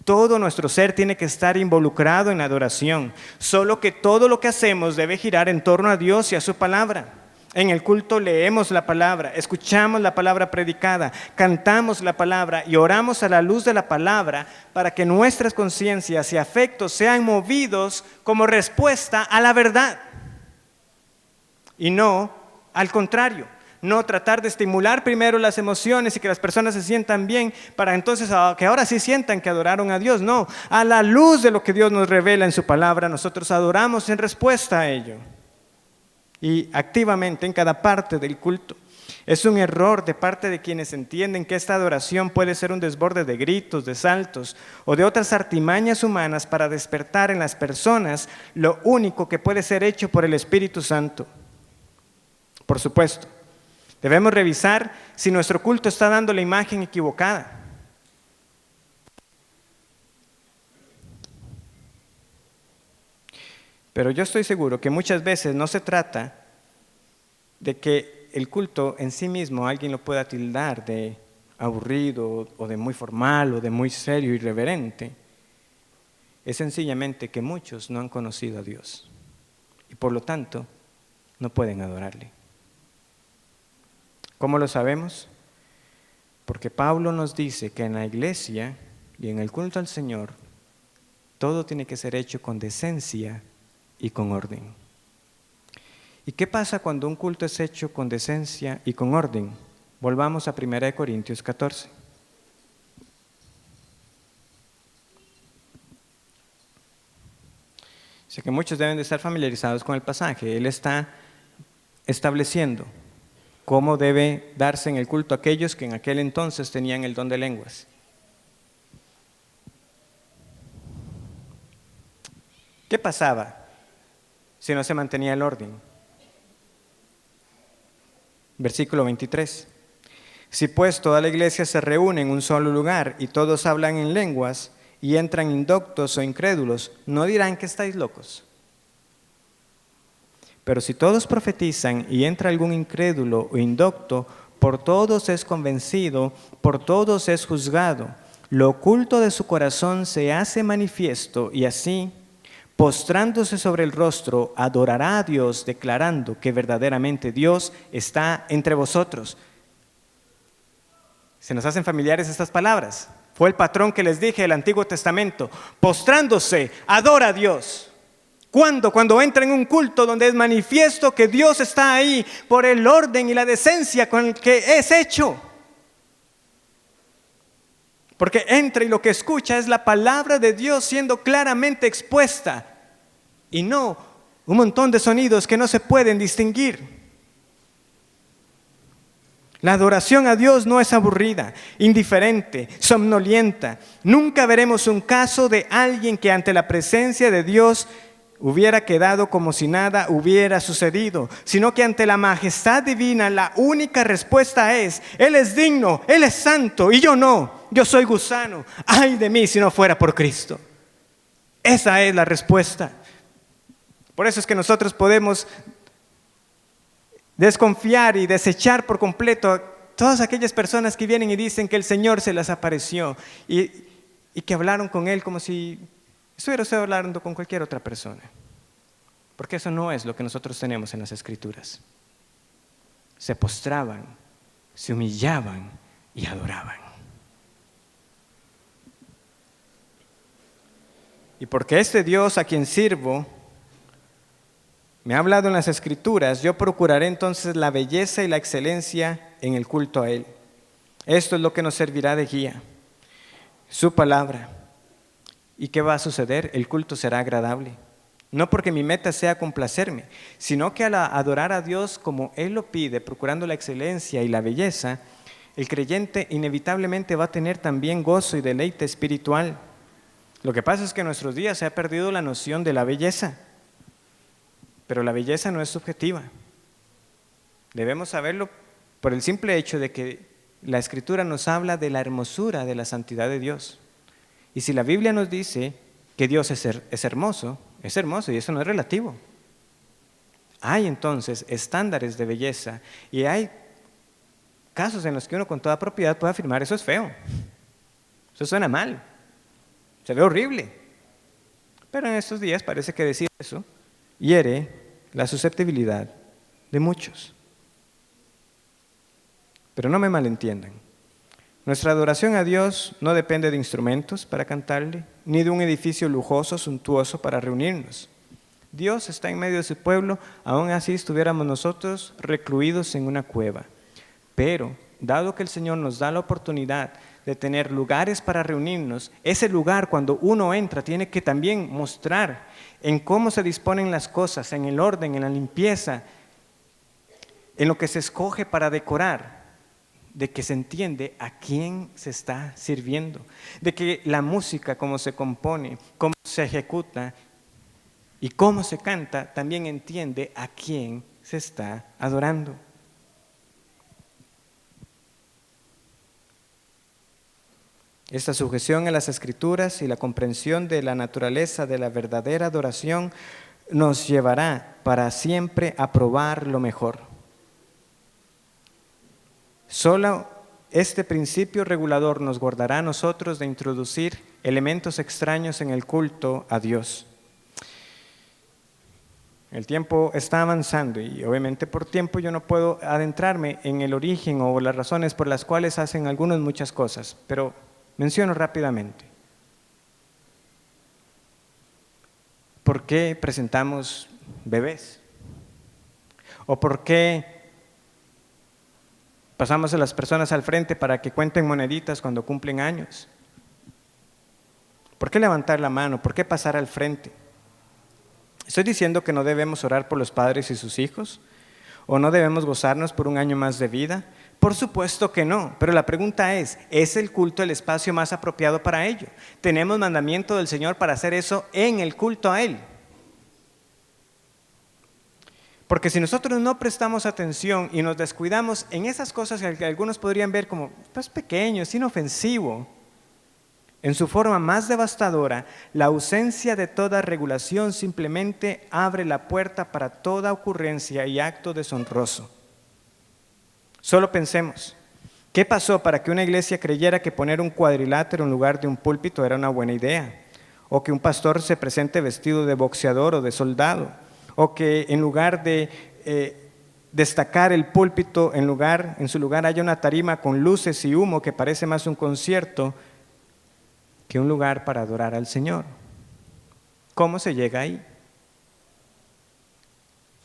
Todo nuestro ser tiene que estar involucrado en la adoración, solo que todo lo que hacemos debe girar en torno a Dios y a su palabra. En el culto leemos la palabra, escuchamos la palabra predicada, cantamos la palabra y oramos a la luz de la palabra para que nuestras conciencias y afectos sean movidos como respuesta a la verdad y no al contrario. No tratar de estimular primero las emociones y que las personas se sientan bien para entonces que ahora sí sientan que adoraron a Dios. No, a la luz de lo que Dios nos revela en su palabra, nosotros adoramos en respuesta a ello. Y activamente en cada parte del culto. Es un error de parte de quienes entienden que esta adoración puede ser un desborde de gritos, de saltos o de otras artimañas humanas para despertar en las personas lo único que puede ser hecho por el Espíritu Santo. Por supuesto, debemos revisar si nuestro culto está dando la imagen equivocada. Pero yo estoy seguro que muchas veces no se trata de que el culto en sí mismo alguien lo pueda tildar de aburrido o de muy formal o de muy serio y irreverente. Es sencillamente que muchos no han conocido a Dios y por lo tanto no pueden adorarle. ¿Cómo lo sabemos? Porque Pablo nos dice que en la iglesia y en el culto al Señor todo tiene que ser hecho con decencia y con orden. ¿Y qué pasa cuando un culto es hecho con decencia y con orden? Volvamos a 1 Corintios 14. Sé que muchos deben de estar familiarizados con el pasaje. Él está estableciendo cómo debe darse en el culto a aquellos que en aquel entonces tenían el don de lenguas. ¿Qué pasaba si no se mantenía el orden? Versículo 23. Si pues toda la iglesia se reúne en un solo lugar y todos hablan en lenguas y entran indoctos o incrédulos, ¿no dirán que estáis locos? Pero si todos profetizan y entra algún incrédulo o indocto, por todos es convencido, por todos es juzgado. Lo oculto de su corazón se hace manifiesto y así, postrándose sobre el rostro, adorará a Dios, declarando que verdaderamente Dios está entre vosotros. ¿Se nos hacen familiares estas palabras? Fue el patrón que les dije del Antiguo Testamento. Postrándose, adora a Dios. ¿Cuándo? Cuando entra en un culto donde es manifiesto que Dios está ahí por el orden y la decencia con el que es hecho. Porque entra y lo que escucha es la palabra de Dios siendo claramente expuesta y no un montón de sonidos que no se pueden distinguir. La adoración a Dios no es aburrida, indiferente, somnolienta. Nunca veremos un caso de alguien que ante la presencia de Dios hubiera quedado como si nada hubiera sucedido, sino que ante la majestad divina la única respuesta es: Él es digno, Él es santo y yo no, yo soy gusano, ay de mí si no fuera por Cristo. Esa es la respuesta. Por eso es que nosotros podemos desconfiar y desechar por completo a todas aquellas personas que vienen y dicen que el Señor se les apareció y que hablaron con Él como si estuviera usted hablando con cualquier otra persona. Porque eso no es lo que nosotros tenemos en las Escrituras. Se postraban, se humillaban y adoraban. Y porque este Dios a quien sirvo me ha hablado en las Escrituras, yo procuraré entonces la belleza y la excelencia en el culto a Él. Esto es lo que nos servirá de guía, su palabra. ¿Y qué va a suceder? El culto será agradable. No porque mi meta sea complacerme, sino que al adorar a Dios como Él lo pide, procurando la excelencia y la belleza, el creyente inevitablemente va a tener también gozo y deleite espiritual. Lo que pasa es que en nuestros días se ha perdido la noción de la belleza. Pero la belleza no es subjetiva. Debemos saberlo por el simple hecho de que la Escritura nos habla de la hermosura de la santidad de Dios. Y si la Biblia nos dice que Dios es hermoso y eso no es relativo. Hay entonces estándares de belleza y hay casos en los que uno con toda propiedad puede afirmar: eso es feo, eso suena mal, se ve horrible. Pero en estos días parece que decir eso hiere la susceptibilidad de muchos. Pero no me malentiendan. Nuestra adoración a Dios no depende de instrumentos para cantarle, ni de un edificio lujoso, suntuoso para reunirnos. Dios está en medio de su pueblo, aún así estuviéramos nosotros recluidos en una cueva. Pero, dado que el Señor nos da la oportunidad de tener lugares para reunirnos, ese lugar cuando uno entra tiene que también mostrar en cómo se disponen las cosas, en el orden, en la limpieza, en lo que se escoge para decorar, de que se entiende a quién se está sirviendo, de que la música, cómo se compone, cómo se ejecuta y cómo se canta, también entiende a quién se está adorando. Esta sujeción a las Escrituras y la comprensión de la naturaleza de la verdadera adoración nos llevará para siempre a probar lo mejor. Solo este principio regulador nos guardará a nosotros de introducir elementos extraños en el culto a Dios. El tiempo está avanzando y obviamente por tiempo yo no puedo adentrarme en el origen o las razones por las cuales hacen algunos muchas cosas, pero menciono rápidamente. ¿Por qué presentamos bebés? ¿O por qué pasamos a las personas al frente para que cuenten moneditas cuando cumplen años? ¿Por qué levantar la mano? ¿Por qué pasar al frente? ¿Estoy diciendo que no debemos orar por los padres y sus hijos? ¿O no debemos gozarnos por un año más de vida? Por supuesto que no, pero la pregunta ¿es el culto el espacio más apropiado para ello? ¿Tenemos mandamiento del Señor para hacer eso en el culto a Él? Porque si nosotros no prestamos atención y nos descuidamos en esas cosas que algunos podrían ver como, pues pequeño, es inofensivo, en su forma más devastadora, la ausencia de toda regulación simplemente abre la puerta para toda ocurrencia y acto deshonroso. Solo pensemos, ¿qué pasó para que una iglesia creyera que poner un cuadrilátero en lugar de un púlpito era una buena idea? O que un pastor se presente vestido de boxeador o de soldado, o que en lugar de destacar el púlpito, en su lugar haya una tarima con luces y humo que parece más un concierto que un lugar para adorar al Señor. ¿Cómo se llega ahí?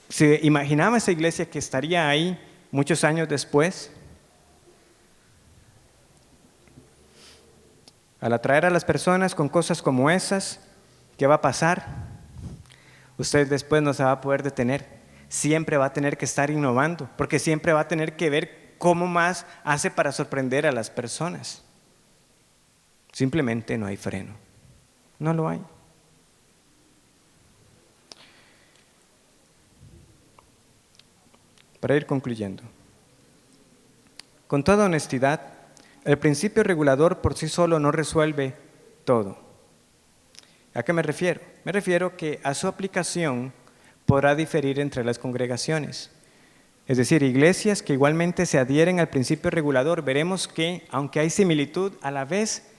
¿Se imaginaba esa iglesia que estaría ahí muchos años después? Al atraer a las personas con cosas como esas, ¿qué va a pasar? Usted después no se va a poder detener. Siempre va a tener que estar innovando, porque siempre va a tener que ver cómo más hace para sorprender a las personas. Simplemente no hay freno. No lo hay. Para ir concluyendo. Con toda honestidad, el principio regulador por sí solo no resuelve todo. ¿A qué me refiero? Me refiero que a su aplicación podrá diferir entre las congregaciones. Es decir, iglesias que igualmente se adhieren al principio regulador, veremos que, aunque hay similitud, a la vez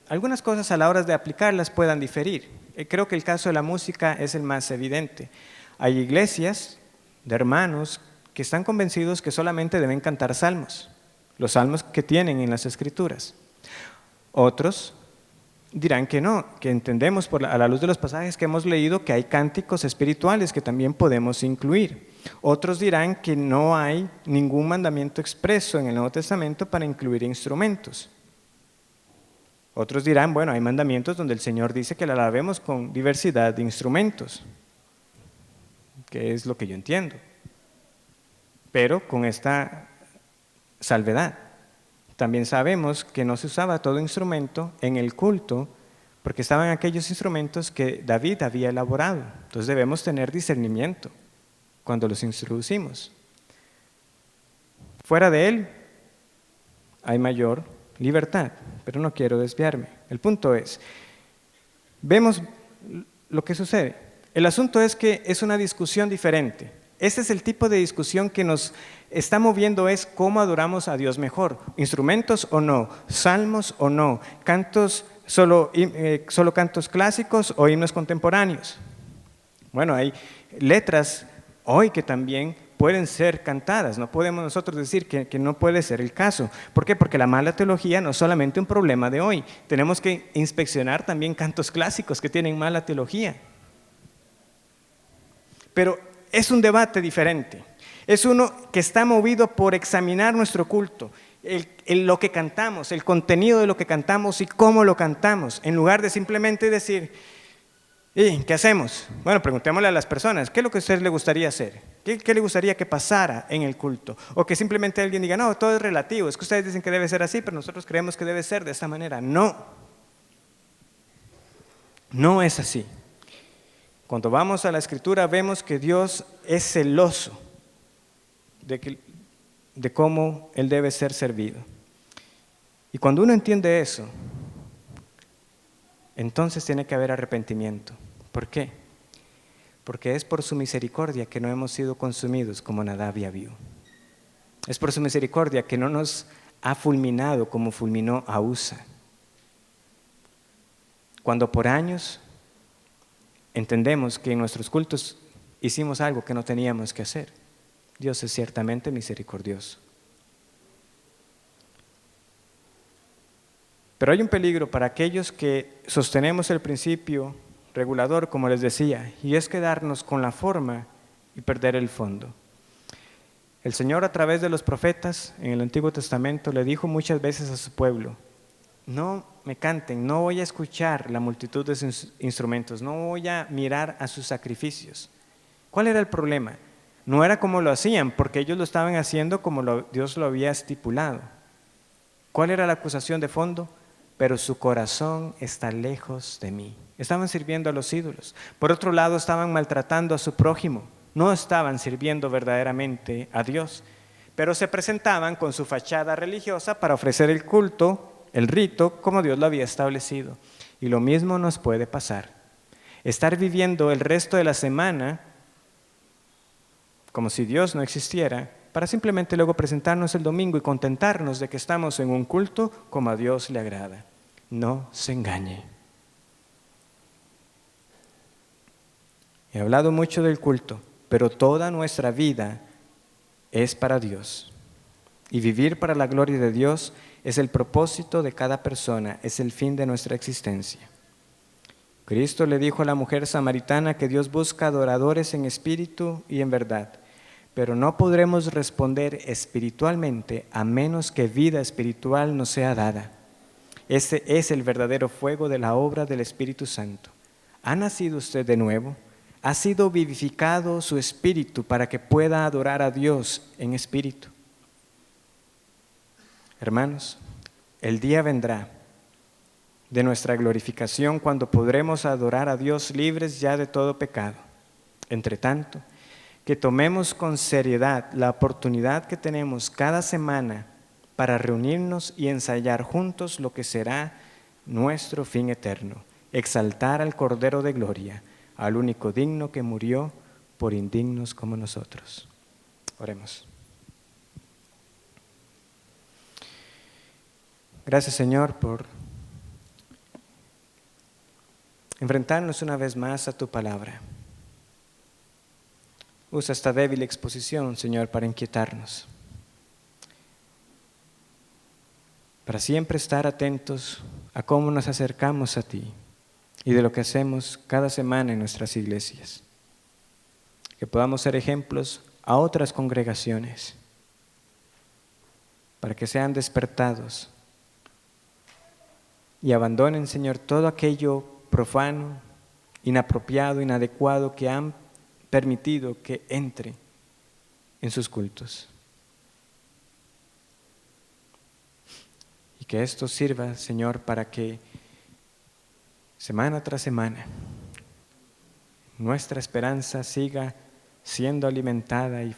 algunas cosas a la hora de aplicarlas puedan diferir. Creo que el caso de la música es el más evidente. Hay iglesias de hermanos que están convencidos que solamente deben cantar salmos, los salmos que tienen en las Escrituras. Otros dirán que no, que entendemos a la luz de los pasajes que hemos leído que hay cánticos espirituales que también podemos incluir. Otros dirán que no hay ningún mandamiento expreso en el Nuevo Testamento para incluir instrumentos. Otros dirán, bueno, hay mandamientos donde el Señor dice que la alabemos con diversidad de instrumentos, que es lo que yo entiendo, pero con esta salvedad. También sabemos que no se usaba todo instrumento en el culto porque estaban aquellos instrumentos que David había elaborado. Entonces debemos tener discernimiento cuando los introducimos. Fuera de él hay mayor libertad, pero no quiero desviarme. El punto es, vemos lo que sucede. El asunto es que es una discusión diferente. Este es el tipo de discusión que nos está moviendo, es cómo adoramos a Dios mejor. ¿Instrumentos o no? ¿Salmos o no? ¿Cantos solo cantos clásicos o himnos contemporáneos? Bueno, hay letras hoy que también pueden ser cantadas. No podemos nosotros decir que no puede ser el caso. ¿Por qué? Porque la mala teología no es solamente un problema de hoy. Tenemos que inspeccionar también cantos clásicos que tienen mala teología. pero es un debate diferente. Es uno que está movido por examinar nuestro culto, lo que cantamos, el contenido de lo que cantamos y cómo lo cantamos, en lugar de simplemente decir, ¿y qué hacemos? Bueno, preguntémosle a las personas, ¿qué es lo que a usted le gustaría hacer? ¿Qué le gustaría que pasara en el culto? O que simplemente alguien diga, no, todo es relativo, es que ustedes dicen que debe ser así, pero nosotros creemos que debe ser de esta manera. No, no es así. Cuando vamos a la Escritura vemos que Dios es celoso de cómo Él debe ser servido. Y cuando uno entiende eso, entonces tiene que haber arrepentimiento. ¿Por qué? Porque es por su misericordia que no hemos sido consumidos como Nadab y Abiú. Es por su misericordia que no nos ha fulminado como fulminó a Usa. Cuando por años entendemos que en nuestros cultos hicimos algo que no teníamos que hacer, Dios es ciertamente misericordioso. Pero hay un peligro para aquellos que sostenemos el principio regulador, como les decía, y es quedarnos con la forma y perder el fondo. El Señor, a través de los profetas en el Antiguo Testamento, le dijo muchas veces a su pueblo, no me canten, no voy a escuchar la multitud de sus instrumentos, no voy a mirar a sus sacrificios. ¿Cuál era el problema? No era como lo hacían, porque ellos lo estaban haciendo como Dios lo había estipulado. ¿Cuál era la acusación de fondo? Pero su corazón está lejos de mí. Estaban sirviendo a los ídolos. Por otro lado, estaban maltratando a su prójimo. No estaban sirviendo verdaderamente a Dios, pero se presentaban con su fachada religiosa para ofrecer el culto, el rito, como Dios lo había establecido. Y lo mismo nos puede pasar. Estar viviendo el resto de la semana como si Dios no existiera, para simplemente luego presentarnos el domingo y contentarnos de que estamos en un culto como a Dios le agrada. No se engañe. He hablado mucho del culto, pero toda nuestra vida es para Dios. Y vivir para la gloria de Dios es el propósito de cada persona, es el fin de nuestra existencia. Cristo le dijo a la mujer samaritana que Dios busca adoradores en espíritu y en verdad. Pero no podremos responder espiritualmente a menos que vida espiritual nos sea dada. Ese es el verdadero fuego de la obra del Espíritu Santo. ¿Ha nacido usted de nuevo? ¿Ha sido vivificado su espíritu para que pueda adorar a Dios en espíritu? Hermanos, el día vendrá de nuestra glorificación cuando podremos adorar a Dios libres ya de todo pecado. Entre tanto, que tomemos con seriedad la oportunidad que tenemos cada semana para reunirnos y ensayar juntos lo que será nuestro fin eterno, exaltar al Cordero de Gloria, al único digno que murió por indignos como nosotros. Oremos. Gracias, Señor, por enfrentarnos una vez más a tu palabra. Usa esta débil exposición, Señor, para inquietarnos, para siempre estar atentos a cómo nos acercamos a ti y de lo que hacemos cada semana en nuestras iglesias. Que podamos ser ejemplos a otras congregaciones, para que sean despertados y abandonen, Señor, todo aquello profano, inapropiado, inadecuado que han permitido que entre en sus cultos. Y que esto sirva, Señor, para que semana tras semana nuestra esperanza siga siendo alimentada y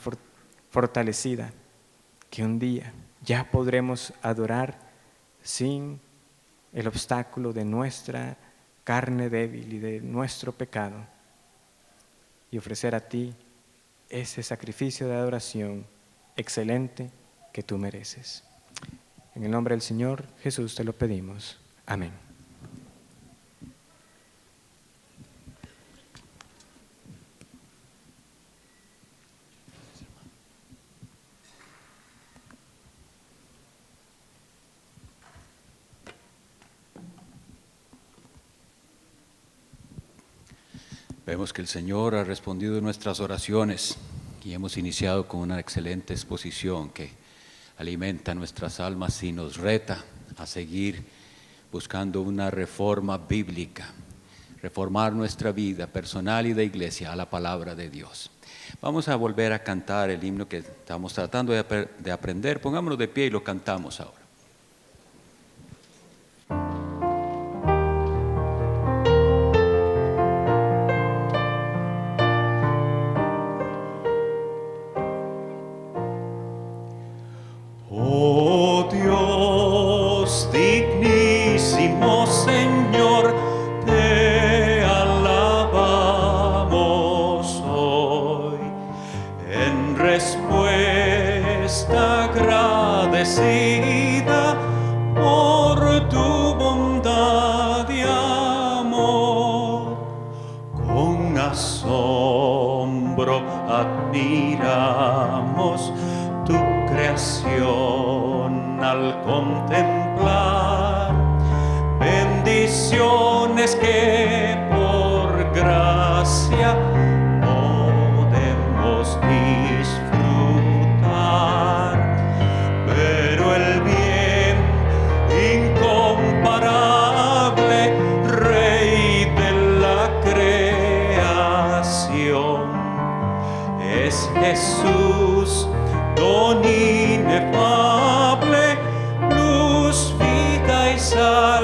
fortalecida, que un día ya podremos adorar sin el obstáculo de nuestra carne débil y de nuestro pecado, y ofrecer a ti ese sacrificio de adoración excelente que tú mereces. En el nombre del Señor Jesús te lo pedimos. Amén. Vemos que el Señor ha respondido nuestras oraciones y hemos iniciado con una excelente exposición que alimenta nuestras almas y nos reta a seguir buscando una reforma bíblica, reformar nuestra vida personal y de iglesia a la palabra de Dios. Vamos a volver a cantar el himno que estamos tratando de aprender. Pongámonos de pie y lo cantamos ahora. Oh Dios dignísimo Señor, te alabamos hoy. En respuesta agradecida por tu bondad y amor, con asombro admiramos tu creación al contemplar bendiciones que por gracia podemos disfrutar, pero el bien incomparable, Rey de la creación, es Jesús, don inefable, luz, vida y salvación.